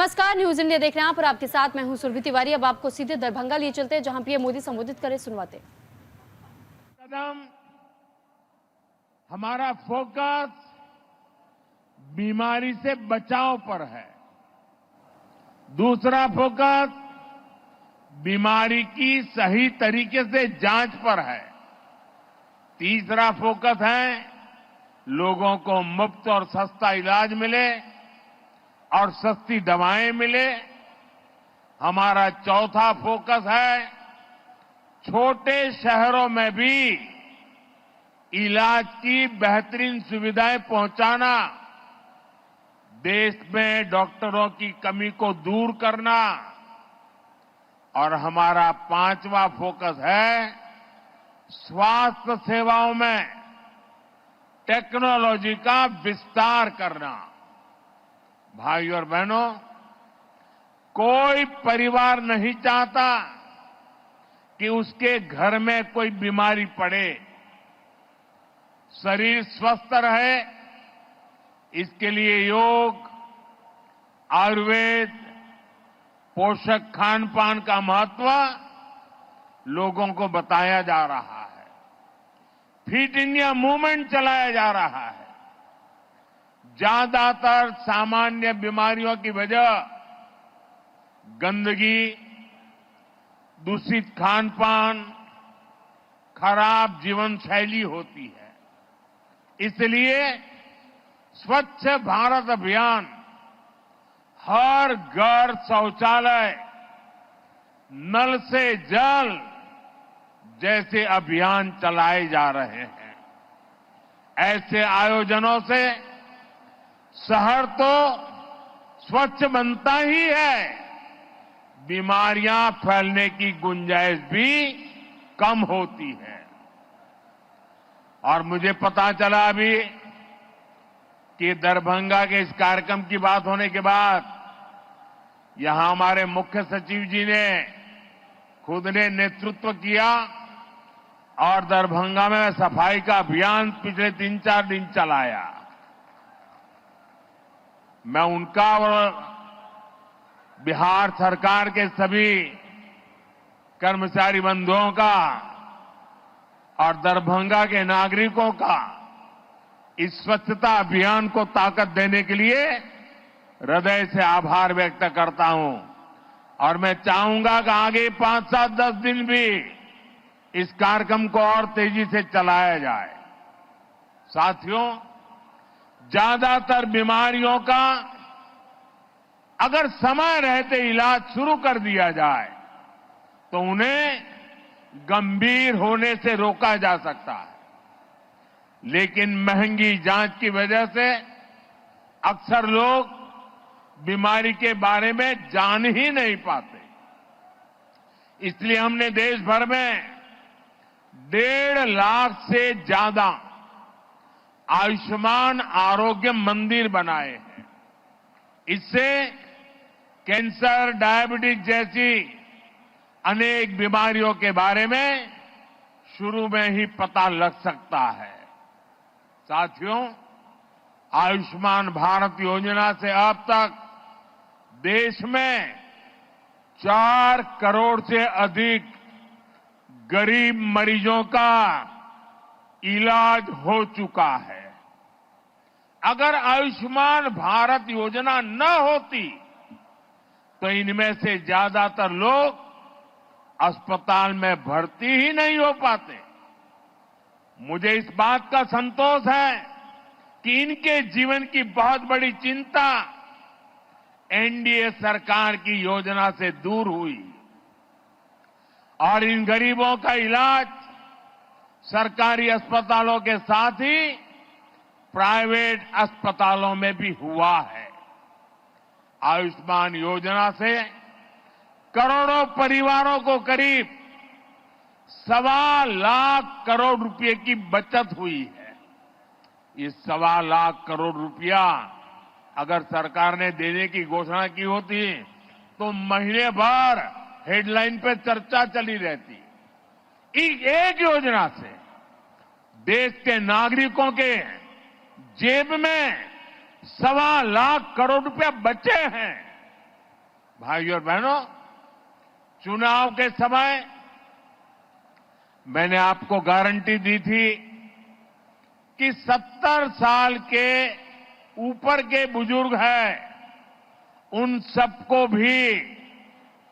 नमस्कार, news India देख रहे हैं आप और आपके साथ मैं हूं सुरभि तिवारी। अब आपको सीधे दरभंगा लिए चलते हैं जहां पीएम मोदी संबोधित करें, सुनवाते। कदम हमारा फोकस बीमारी से बचाव पर है। दूसरा फोकस बीमारी की सही तरीके से जांच पर है। तीसरा फोकस है लोगों को मुफ्त और सस्ता इलाज मिले और सस्ती दवाएं मिले। हमारा चौथा फोकस है छोटे शहरों में भी इलाज की बेहतरीन सुविधाएं पहुंचाना, देश में डॉक्टरों की कमी को दूर करना। और हमारा पांचवा फोकस है स्वास्थ्य सेवाओं में टेक्नोलॉजी का विस्तार करना। भाइयों और बहनों, कोई परिवार नहीं चाहता कि उसके घर में कोई बीमारी पड़े। शरीर स्वस्थ रहे, इसके लिए योग, आयुर्वेद, पोषक खान पान का महत्व लोगों को बताया जा रहा है। फिट इंडिया मूवमेंट चलाया जा रहा है। ज्यादातर सामान्य बीमारियों की वजह गंदगी, दूषित खान पान, खराब जीवन शैली होती है। इसलिए स्वच्छ भारत अभियान, हर घर शौचालय, नल से जल जैसे अभियान चलाए जा रहे हैं। ऐसे आयोजनों से शहर तो स्वच्छ बनता ही है, बीमारियां फैलने की गुंजाइश भी कम होती है। और मुझे पता चला अभी कि दरभंगा के इस कार्यक्रम की बात होने के बाद यहां हमारे मुख्य सचिव जी ने खुद ने नेतृत्व किया और दरभंगा में सफाई का अभियान पिछले 3-4 दिन चलाया। मैं उनका और बिहार सरकार के सभी कर्मचारी बंधुओं का और दरभंगा के नागरिकों का इस स्वच्छता अभियान को ताकत देने के लिए हृदय से आभार व्यक्त करता हूं। और मैं चाहूंगा कि आगे 5, 7, 10 दिन भी इस कार्यक्रम को और तेजी से चलाया जाए। साथियों, ज्यादातर बीमारियों का अगर समय रहते इलाज शुरू कर दिया जाए तो उन्हें गंभीर होने से रोका जा सकता है। लेकिन महंगी जांच की वजह से अक्सर लोग बीमारी के बारे में जान ही नहीं पाते। इसलिए हमने देश भर में 1.5 लाख से ज्यादा आयुष्मान आरोग्य मंदिर बनाए हैं। इससे कैंसर, डायबिटीज जैसी अनेक बीमारियों के बारे में शुरू में ही पता लग सकता है। साथियों, आयुष्मान भारत योजना से अब तक देश में 4 करोड़ से अधिक गरीब मरीजों का इलाज हो चुका है। अगर आयुष्मान भारत योजना न होती तो इनमें से ज्यादातर लोग अस्पताल में भर्ती ही नहीं हो पाते। मुझे इस बात का संतोष है कि इनके जीवन की बहुत बड़ी चिंता एनडीए सरकार की योजना से दूर हुई और इन गरीबों का इलाज सरकारी अस्पतालों के साथ ही प्राइवेट अस्पतालों में भी हुआ है। आयुष्मान योजना से करोड़ों परिवारों को करीब 1.25 लाख करोड़ रुपए की बचत हुई है। ये 1.25 लाख करोड़ रुपया अगर सरकार ने देने की घोषणा की होती तो महीने भर हेडलाइन पे चर्चा चली रहती। एक योजना से देश के नागरिकों के जेब में 1.25 लाख करोड़ रुपया बचे हैं। भाइयों और बहनों, चुनाव के समय मैंने आपको गारंटी दी थी कि 70 साल के ऊपर के बुजुर्ग हैं, उन सबको भी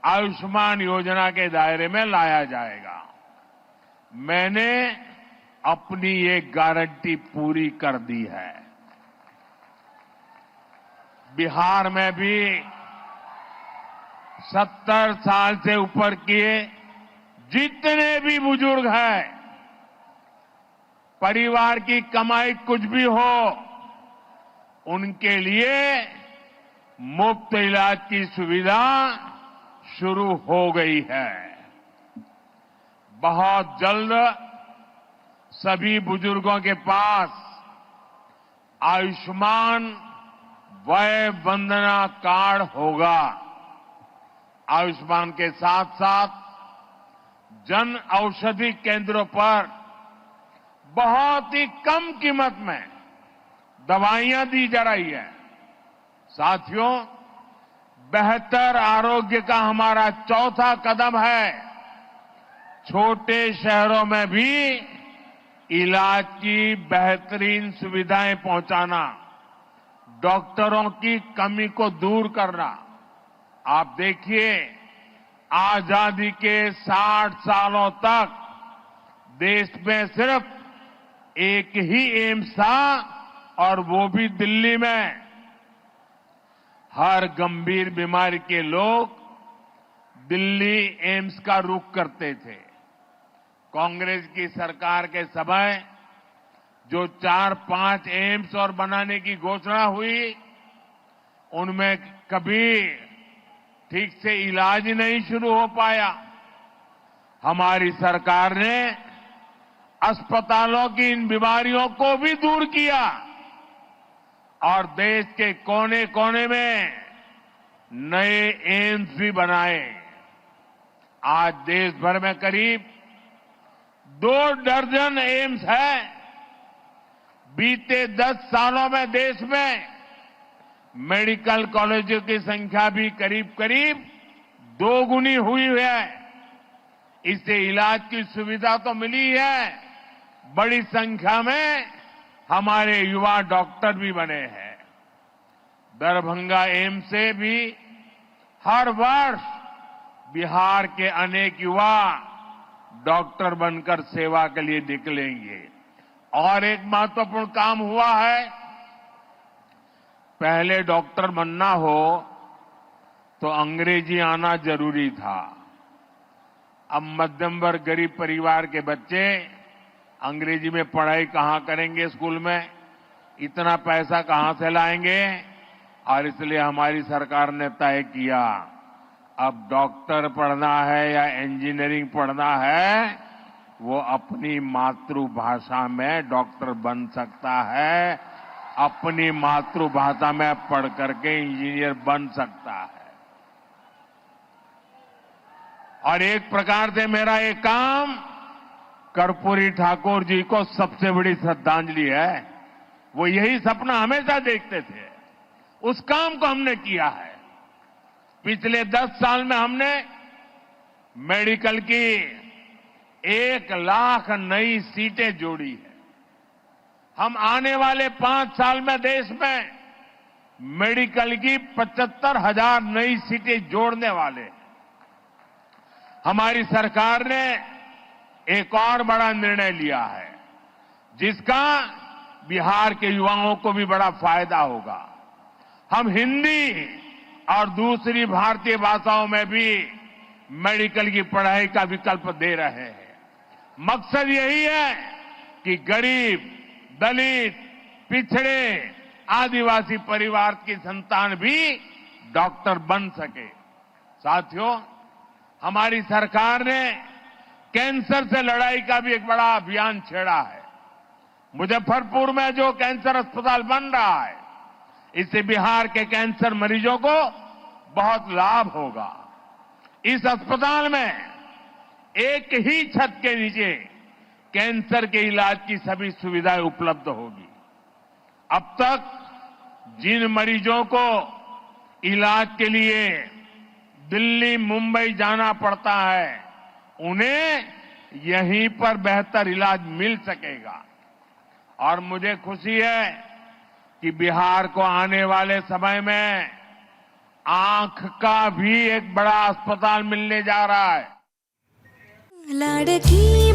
आयुष्मान योजना के दायरे में लाया जाएगा। मैंने अपनी ये गारंटी पूरी कर दी है। बिहार में भी 70 साल से ऊपर के जितने भी बुजुर्ग हैं, परिवार की कमाई कुछ भी हो, उनके लिए मुफ्त इलाज की सुविधा शुरू हो गई है। बहुत जल्द सभी बुजुर्गों के पास आयुष्मान वय वंदना कार्ड होगा। आयुष्मान के साथ साथ जन औषधि केंद्रों पर बहुत ही कम कीमत में दवाइयां दी जा रही है। साथियों, बेहतर आरोग्य का हमारा चौथा कदम है छोटे शहरों में भी इलाज की बेहतरीन सुविधाएं पहुंचाना, डॉक्टरों की कमी को दूर करना। आप देखिए, आजादी के 60 सालों तक देश में सिर्फ एक ही एम्स था, और वो भी दिल्ली में। हर गंभीर बीमारी के लोग दिल्ली एम्स का रुख करते थे। कांग्रेस की सरकार के समय जो 4-5 एम्स और बनाने की घोषणा हुई, उनमें कभी ठीक से इलाज नहीं शुरू हो पाया। हमारी सरकार ने अस्पतालों की इन बीमारियों को भी दूर किया और देश के कोने कोने में नए एम्स भी बनाए। आज देश भर में करीब 2 दर्जन एम्स है। बीते 10 सालों में देश में मेडिकल कॉलेजों की संख्या भी करीब करीब 2 गुनी हुई है। इससे इलाज की सुविधा तो मिली है, बड़ी संख्या में हमारे युवा डॉक्टर भी बने हैं। दरभंगा एम्स से भी हर वर्ष बिहार के अनेक युवा डॉक्टर बनकर सेवा के लिए निकलेंगे। और एक महत्वपूर्ण काम हुआ है, पहले डॉक्टर बनना हो तो अंग्रेजी आना जरूरी था। अब मध्यम वर्ग गरीब परिवार के बच्चे अंग्रेजी में पढ़ाई कहां करेंगे, स्कूल में इतना पैसा कहां से लाएंगे। और इसलिए हमारी सरकार ने तय किया, अब डॉक्टर पढ़ना है या इंजीनियरिंग पढ़ना है, वो अपनी मातृभाषा में डॉक्टर बन सकता है, अपनी मातृभाषा में पढ़ करके इंजीनियर बन सकता है। और एक प्रकार से मेरा ये काम कर्पूरी ठाकुर जी को सबसे बड़ी श्रद्धांजलि है। वो यही सपना हमेशा देखते थे, उस काम को हमने किया है। पिछले 10 साल में हमने मेडिकल की 1 लाख नई सीटें जोड़ी है। हम आने वाले 5 साल में देश में मेडिकल की 75,000 नई सीटें जोड़ने वाले हैं। हमारी सरकार ने एक और बड़ा निर्णय लिया है, जिसका बिहार के युवाओं को भी बड़ा फायदा होगा। हम हिंदी और दूसरी भारतीय भाषाओं में भी मेडिकल की पढ़ाई का विकल्प दे रहे हैं। मकसद यही है कि गरीब, दलित, पिछड़े, आदिवासी परिवार की संतान भी डॉक्टर बन सके। साथियों, हमारी सरकार ने कैंसर से लड़ाई का भी एक बड़ा अभियान छेड़ा है। मुजफ्फरपुर में जो कैंसर अस्पताल बन रहा है, इससे बिहार के कैंसर मरीजों को बहुत लाभ होगा। इस अस्पताल में एक ही छत के नीचे कैंसर के इलाज की सभी सुविधाएं उपलब्ध होगी। अब तक जिन मरीजों को इलाज के लिए दिल्ली मुंबई जाना पड़ता है, उन्हें यहीं पर बेहतर इलाज मिल सकेगा। और मुझे खुशी है कि बिहार को आने वाले समय में आंख का भी एक बड़ा अस्पताल मिलने जा रहा है। लाडकी